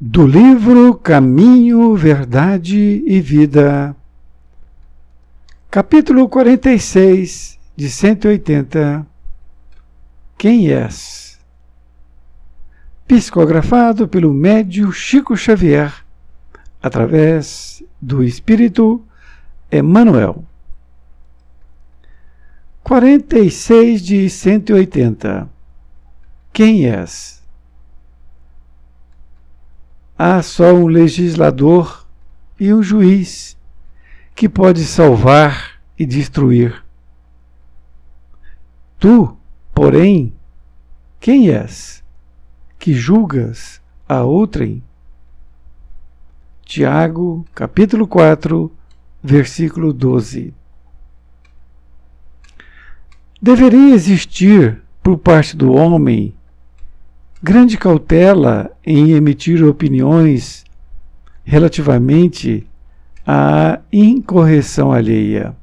Do livro Caminho, Verdade e Vida, capítulo 46, de 180, Quem és? Psicografado pelo médium Chico Xavier, através do Espírito Emmanuel. 46 de 180. Quem és? Há só um legislador e um juiz que pode salvar e destruir. Tu, porém, quem és, que julgas a outrem? Tiago, capítulo 4, versículo 12. Deveria existir, por parte do homem, grande cautela em emitir opiniões relativamente à incorreção alheia.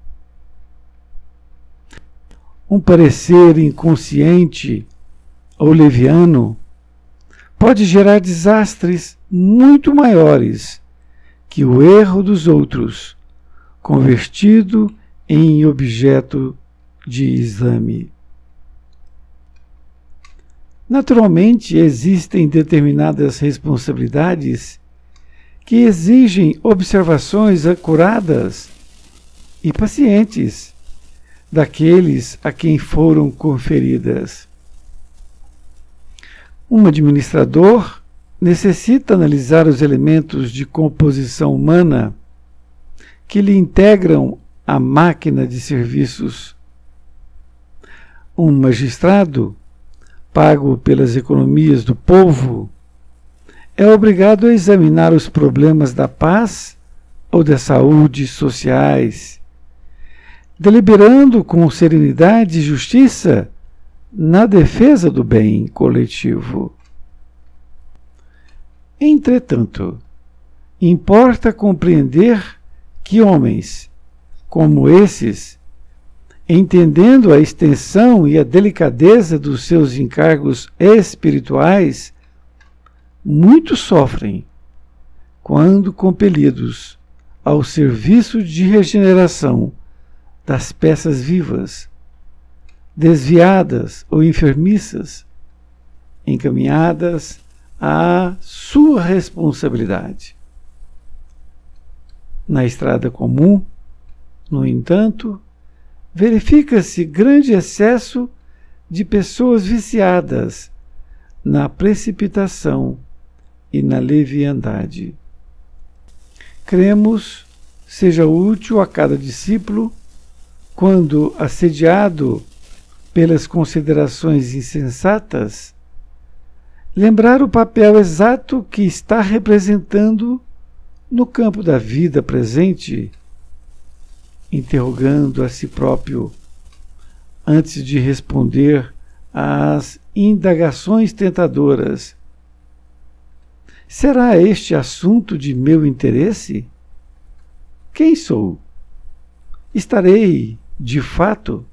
Um parecer inconsciente ou leviano pode gerar desastres muito maiores que o erro dos outros, convertido em objeto de exame. Naturalmente, existem determinadas responsabilidades que exigem observações acuradas e pacientes daqueles a quem foram conferidas. Um administrador necessita analisar os elementos de composição humana que lhe integram a máquina de serviços. Um magistrado, pago pelas economias do povo, é obrigado a examinar os problemas da paz ou da saúde sociais, deliberando com serenidade e justiça na defesa do bem coletivo. Entretanto, importa compreender que homens como esses, entendendo a extensão e a delicadeza dos seus encargos espirituais, muito sofrem quando compelidos ao serviço de regeneração das peças vivas, desviadas ou enfermiças, encaminhadas à sua responsabilidade. Na estrada comum, no entanto, verifica-se grande excesso de pessoas viciadas na precipitação e na leviandade. Cremos seja útil a cada discípulo, quando assediado pelas considerações insensatas, lembrar o papel exato que está representando no campo da vida presente, interrogando a si próprio antes de responder às indagações tentadoras. Será este assunto de meu interesse? Quem sou? Estarei, de fato,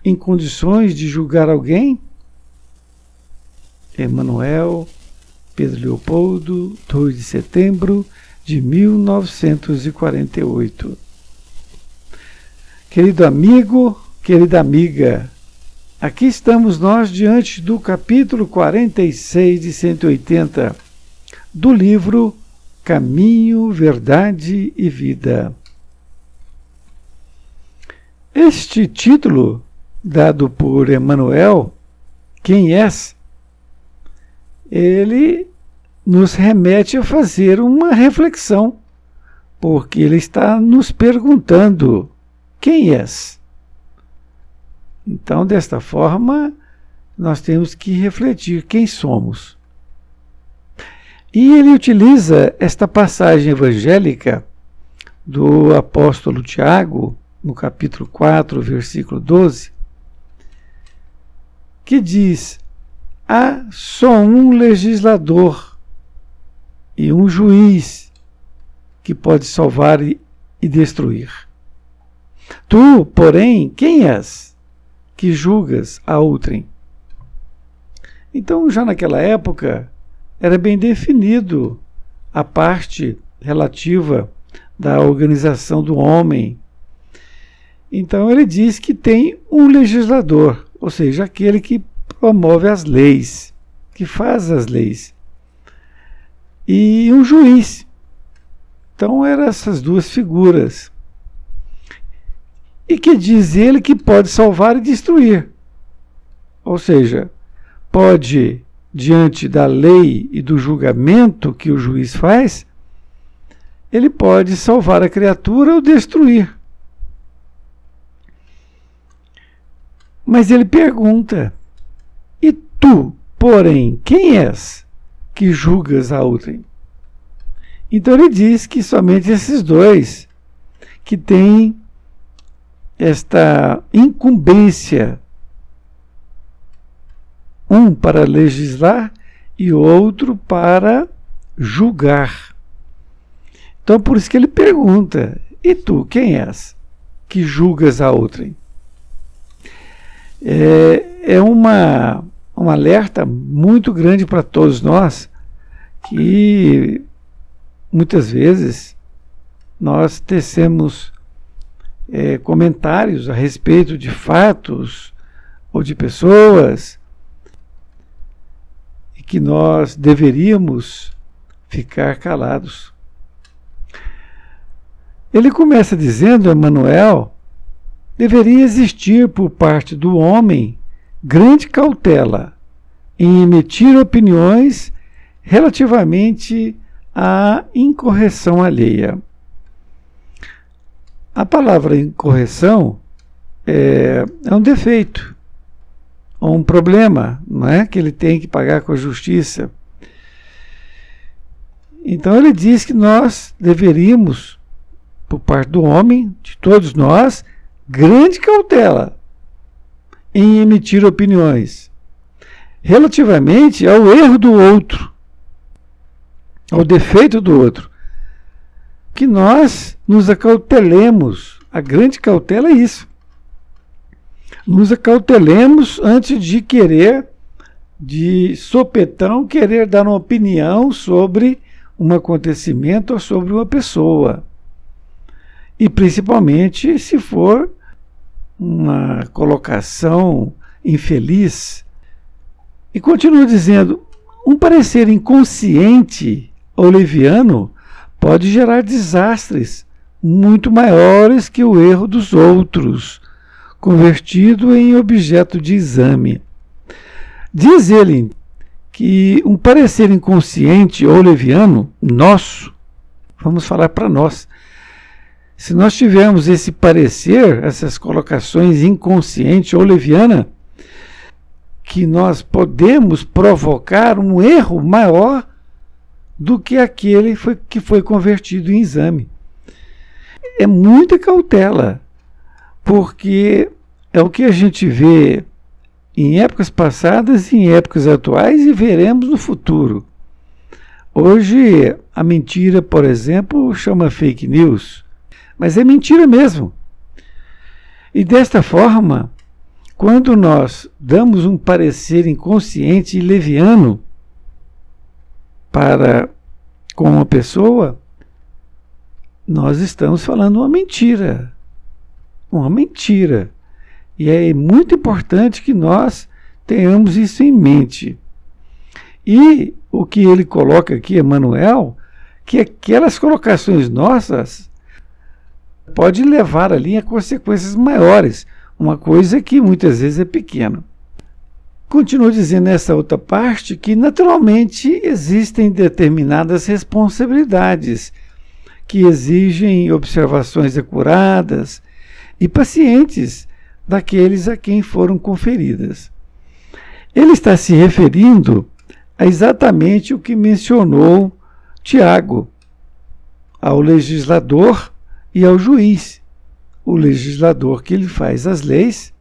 em condições de julgar alguém? Emmanuel, Pedro Leopoldo, 2 de setembro de 1948. Querido amigo, querida amiga, aqui estamos nós diante do capítulo 46 de 180 do livro Caminho, Verdade e Vida. Este título, dado por Emmanuel, Quem és? Ele nos remete a fazer uma reflexão, porque ele está nos perguntando: quem és? Então, desta forma, nós temos que refletir quem somos. E ele utiliza esta passagem evangélica do apóstolo Tiago, no capítulo 4, versículo 12, que diz: há só um legislador e um juiz que pode salvar e destruir. Tu, porém, quem és, que julgas a outrem? Então, já naquela época, era bem definido a parte relativa da organização do homem. Então ele diz que tem um legislador, ou seja, aquele que promove as leis, que faz as leis, e um juiz. Então eram essas duas figuras. E que diz ele que pode salvar e destruir. Ou seja, pode, diante da lei e do julgamento que o juiz faz, ele pode salvar a criatura ou destruir. Mas ele pergunta: e tu, porém, quem és que julgas a outrem? Então ele diz que somente esses dois que têm esta incumbência, um para legislar e outro para julgar. Então por isso que ele pergunta: e tu, quem és que julgas a outrem? É um alerta muito grande para todos nós, que muitas vezes nós tecemos comentários a respeito de fatos ou de pessoas e que nós deveríamos ficar calados. Ele começa dizendo, Emmanuel, deveria existir por parte do homem grande cautela em emitir opiniões relativamente à incorreção alheia. A palavra incorreção é um defeito, ou um problema, não é? Que ele tem que pagar com a justiça. Então ele diz que nós deveríamos, por parte do homem, de todos nós, grande cautela em emitir opiniões relativamente ao erro do outro, ao defeito do outro. Que nós nos acautelemos. A grande cautela é isso. Nos acautelemos antes de querer, de sopetão, querer dar uma opinião sobre um acontecimento ou sobre uma pessoa. E principalmente se for uma colocação infeliz. E continua dizendo, um parecer inconsciente ou leviano pode gerar desastres muito maiores que o erro dos outros, convertido em objeto de exame. Diz ele que um parecer inconsciente ou leviano, nosso, vamos falar para nós, se nós tivermos esse parecer, essas colocações inconsciente ou leviana, que nós podemos provocar um erro maior do que aquele que foi convertido em exame. É muita cautela, porque é o que a gente vê em épocas passadas, em épocas atuais e veremos no futuro. Hoje, a mentira, por exemplo, chama fake news, mas é mentira mesmo. E desta forma, quando nós damos um parecer inconsciente e leviano com uma pessoa, nós estamos falando uma mentira. Uma mentira. E é muito importante que nós tenhamos isso em mente. E o que ele coloca aqui, Emmanuel, que aquelas colocações nossas pode levar ali a consequências maiores, uma coisa que muitas vezes é pequena. Continua dizendo nessa outra parte que naturalmente existem determinadas responsabilidades que exigem observações acuradas e pacientes daqueles a quem foram conferidas. Ele está se referindo a exatamente o que mencionou Tiago, ao legislador e ao juiz. O legislador que ele faz as leis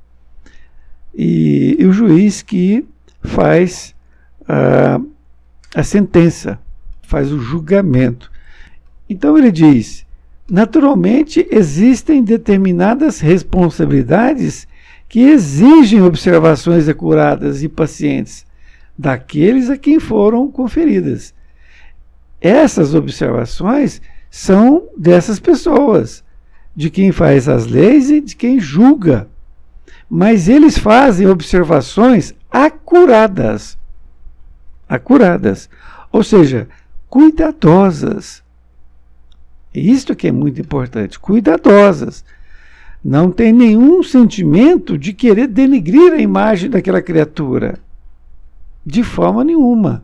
e o juiz que faz a sentença, faz o julgamento. Então ele diz, naturalmente existem determinadas responsabilidades que exigem observações acuradas e pacientes daqueles a quem foram conferidas. essas observações são dessas pessoas, de quem faz as leis e de quem julga. Mas eles fazem observações acuradas. Acuradas. Ou seja, cuidadosas. Isto que é muito importante, cuidadosas. Não tem nenhum sentimento de querer denegrir a imagem daquela criatura. De forma nenhuma.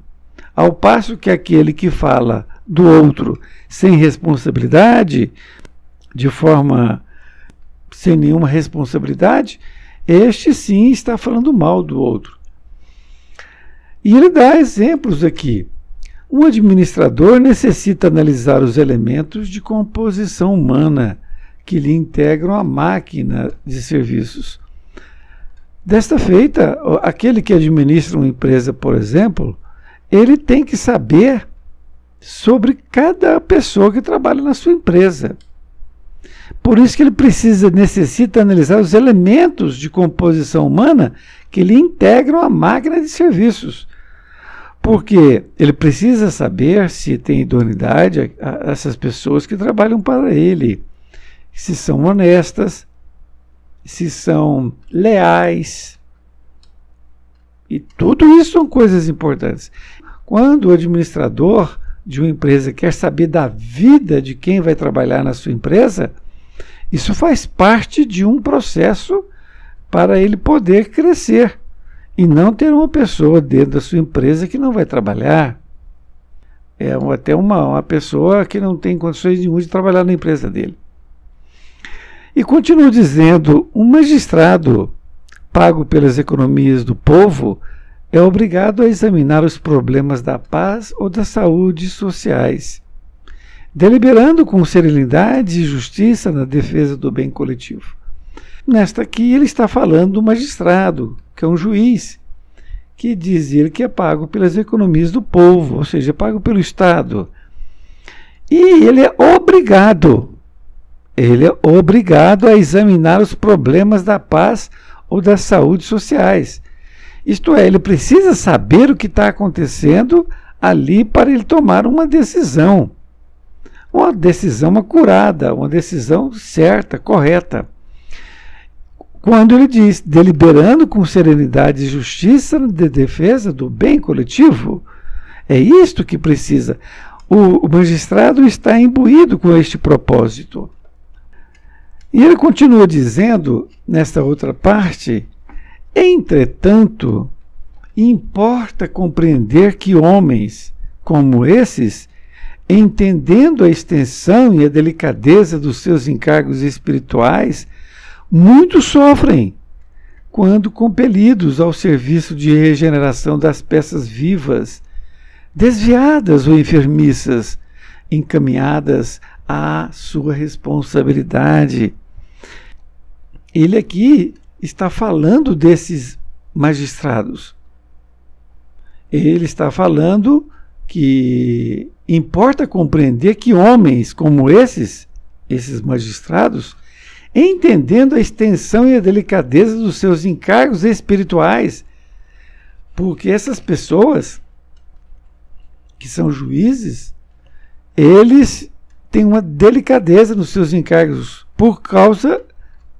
Ao passo que aquele que fala do outro sem responsabilidade, de forma sem nenhuma responsabilidade, este sim está falando mal do outro. E ele dá exemplos aqui. Um administrador necessita analisar os elementos de composição humana que lhe integram a máquina de serviços. Desta feita, aquele que administra uma empresa, por exemplo, ele tem que saber sobre cada pessoa que trabalha na sua empresa. Por isso que ele necessita analisar os elementos de composição humana que lhe integram a máquina de serviços. Porque ele precisa saber se tem idoneidade a essas pessoas que trabalham para ele, se são honestas, se são leais. E tudo isso são coisas importantes. Quando o administrador de uma empresa quer saber da vida de quem vai trabalhar na sua empresa, isso faz parte de um processo para ele poder crescer e não ter uma pessoa dentro da sua empresa que não vai trabalhar. Até uma pessoa que não tem condições nenhuma de trabalhar na empresa dele. E continua dizendo, um magistrado pago pelas economias do povo é obrigado a examinar os problemas da paz ou da saúde sociais, deliberando com serenidade e justiça na defesa do bem coletivo. Nesta aqui ele está falando do magistrado, que é um juiz, que diz ele que é pago pelas economias do povo, ou seja, é pago pelo Estado. E ele é obrigado a examinar os problemas da paz ou da saúde sociais. Isto é, ele precisa saber o que está acontecendo ali para ele tomar uma decisão acurada, uma decisão certa, correta. Quando ele diz, deliberando com serenidade e justiça na defesa do bem coletivo, é isto que precisa. O magistrado está imbuído com este propósito. E ele continua dizendo, nesta outra parte, entretanto, importa compreender que homens como esses, entendendo a extensão e a delicadeza dos seus encargos espirituais, muito sofrem quando compelidos ao serviço de regeneração das peças vivas, desviadas ou enfermiças, encaminhadas à sua responsabilidade. Ele aqui está falando desses magistrados. Ele está falando que importa compreender que homens como esses magistrados, entendendo a extensão e a delicadeza dos seus encargos espirituais, porque essas pessoas que são juízes, eles têm uma delicadeza nos seus encargos por causa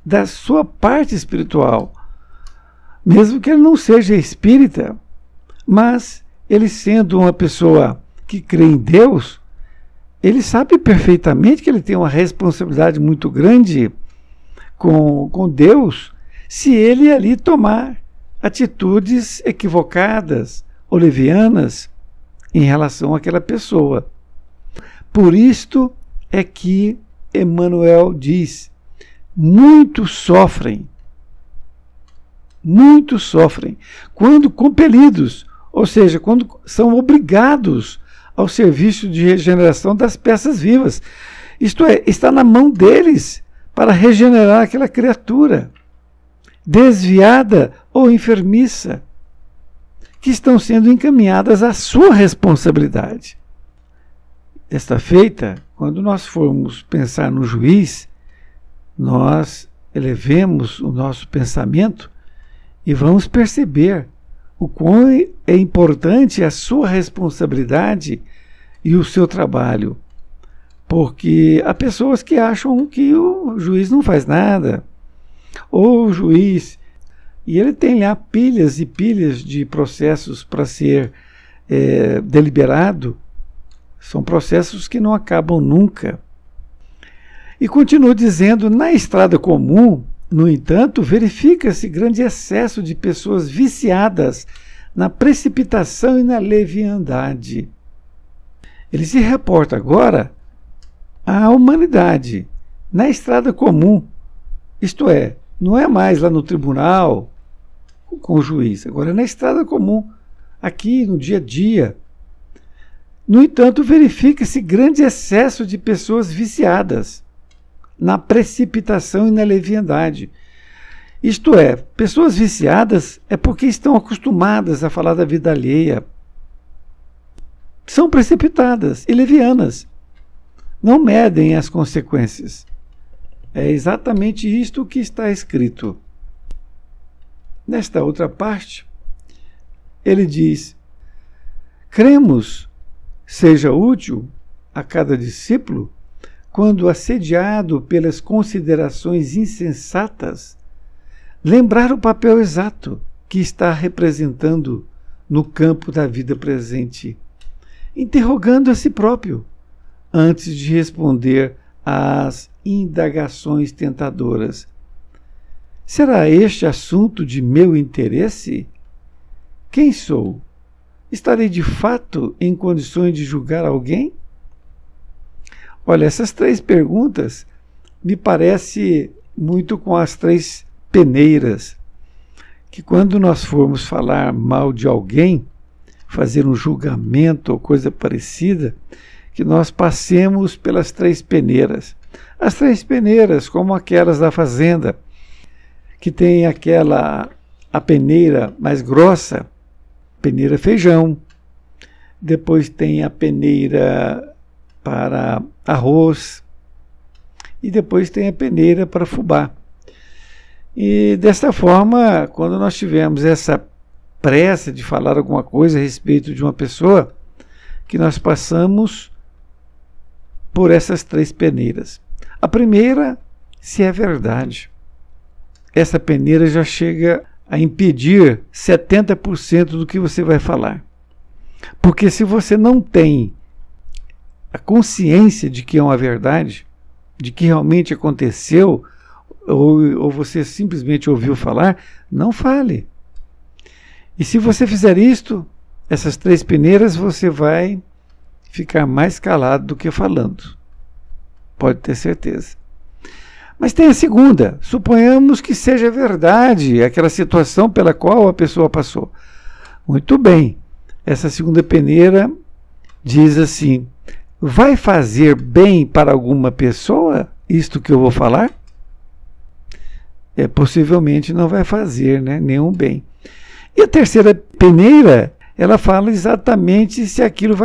da sua parte espiritual. Mesmo que ele não seja espírita, mas ele sendo uma pessoa que crê em Deus, ele sabe perfeitamente que ele tem uma responsabilidade muito grande com Deus, se ele ali tomar atitudes equivocadas ou levianas em relação àquela pessoa. Por isto é que Emmanuel diz, muitos sofrem, quando compelidos, ou seja, quando são obrigados ao serviço de regeneração das peças vivas. Isto é, está na mão deles para regenerar aquela criatura desviada ou enfermiça, que estão sendo encaminhadas à sua responsabilidade. Desta feita, quando nós formos pensar no juiz, nós elevemos o nosso pensamento e vamos perceber o quão é importante a sua responsabilidade e o seu trabalho. Porque há pessoas que acham que o juiz não faz nada, ou o juiz, e ele tem lá pilhas e pilhas de processos para ser deliberado, são processos que não acabam nunca. E continua dizendo, na estrada comum, no entanto, verifica-se grande excesso de pessoas viciadas na precipitação e na leviandade. Ele se reporta agora à humanidade, na estrada comum, isto é, não é mais lá no tribunal com o juiz, agora é na estrada comum, aqui no dia a dia. No entanto, verifica-se grande excesso de pessoas viciadas na precipitação e na leviandade. Isto é, pessoas viciadas é porque estão acostumadas a falar da vida alheia. São precipitadas e levianas. Não medem as consequências. É exatamente isto que está escrito. Nesta outra parte, ele diz: cremos seja útil a cada discípulo, quando assediado pelas considerações insensatas, lembrar o papel exato que está representando no campo da vida presente, interrogando a si próprio, antes de responder às indagações tentadoras. Será este assunto de meu interesse? Quem sou? Estarei de fato em condições de julgar alguém? Olha, essas três perguntas me parecem muito com as três peneiras, que quando nós formos falar mal de alguém, fazer um julgamento ou coisa parecida, que nós passemos pelas três peneiras. As três peneiras, como aquelas da fazenda, que tem a peneira mais grossa, peneira feijão, depois tem a peneira para arroz e depois tem a peneira para fubá. E desta forma, quando nós tivermos essa pressa de falar alguma coisa a respeito de uma pessoa, que nós passamos por essas três peneiras. A primeira, se é verdade. Essa peneira já chega a impedir 70% do que você vai falar. Porque se você não tem a consciência de que é uma verdade, de que realmente aconteceu, ou você simplesmente ouviu falar, não fale. E se você fizer isto, essas três peneiras, você vai ficar mais calado do que falando. Pode ter certeza. Mas tem a segunda. Suponhamos que seja verdade aquela situação pela qual a pessoa passou. Muito bem. Essa segunda peneira diz assim: vai fazer bem para alguma pessoa isto que eu vou falar? Possivelmente não vai fazer, né, nenhum bem. E a terceira peneira, ela fala exatamente se aquilo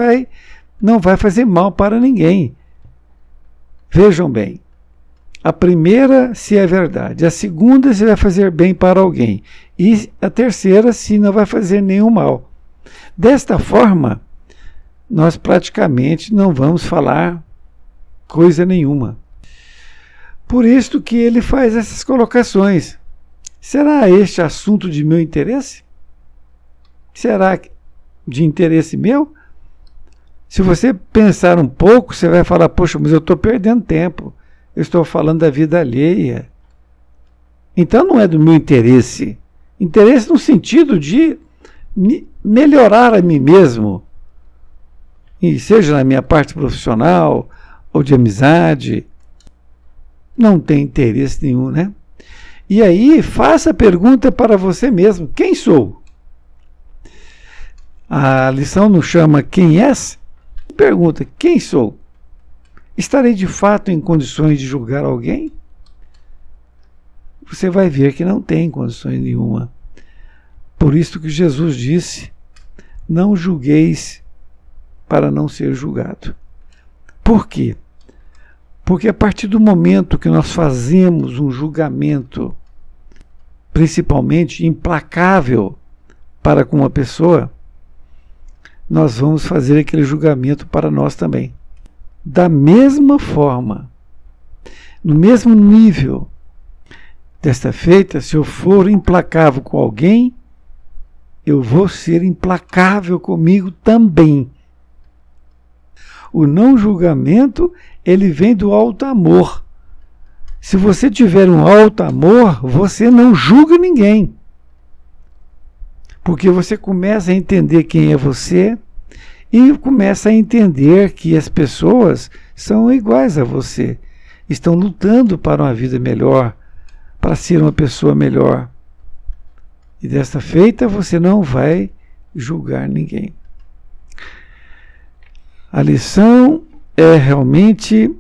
não vai fazer mal para ninguém. Vejam bem. A primeira, se é verdade. A segunda, se vai fazer bem para alguém. E a terceira, se não vai fazer nenhum mal. Desta forma, nós praticamente não vamos falar coisa nenhuma. Por isso que ele faz essas colocações. Será este assunto de meu interesse? Será de interesse meu? Se você pensar um pouco, você vai falar: poxa, mas eu estou perdendo tempo. Eu estou falando da vida alheia. Então não é do meu interesse. Interesse no sentido de melhorar a mim mesmo. E seja na minha parte profissional ou de amizade. Não tem interesse nenhum, né? E aí, faça a pergunta para você mesmo: quem sou? A lição não chama quem és? Pergunta: quem sou? Estarei de fato em condições de julgar alguém? Você vai ver que não tem condições nenhuma. Por isso que Jesus disse: não julgueis para não ser julgado. Por quê? Porque a partir do momento que nós fazemos um julgamento, principalmente implacável para com uma pessoa, nós vamos fazer aquele julgamento para nós também. Da mesma forma, no mesmo nível, desta feita, se eu for implacável com alguém, eu vou ser implacável comigo também. O não julgamento, ele vem do alto amor. Se você tiver um alto amor, você não julga ninguém. Porque você começa a entender quem é você e começa a entender que as pessoas são iguais a você. Estão lutando para uma vida melhor, para ser uma pessoa melhor. E desta feita você não vai julgar ninguém. A lição é realmente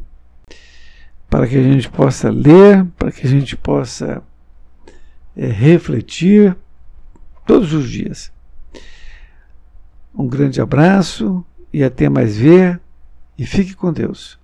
para que a gente possa ler, para que a gente possa refletir todos os dias. Um grande abraço e até mais ver, e fique com Deus.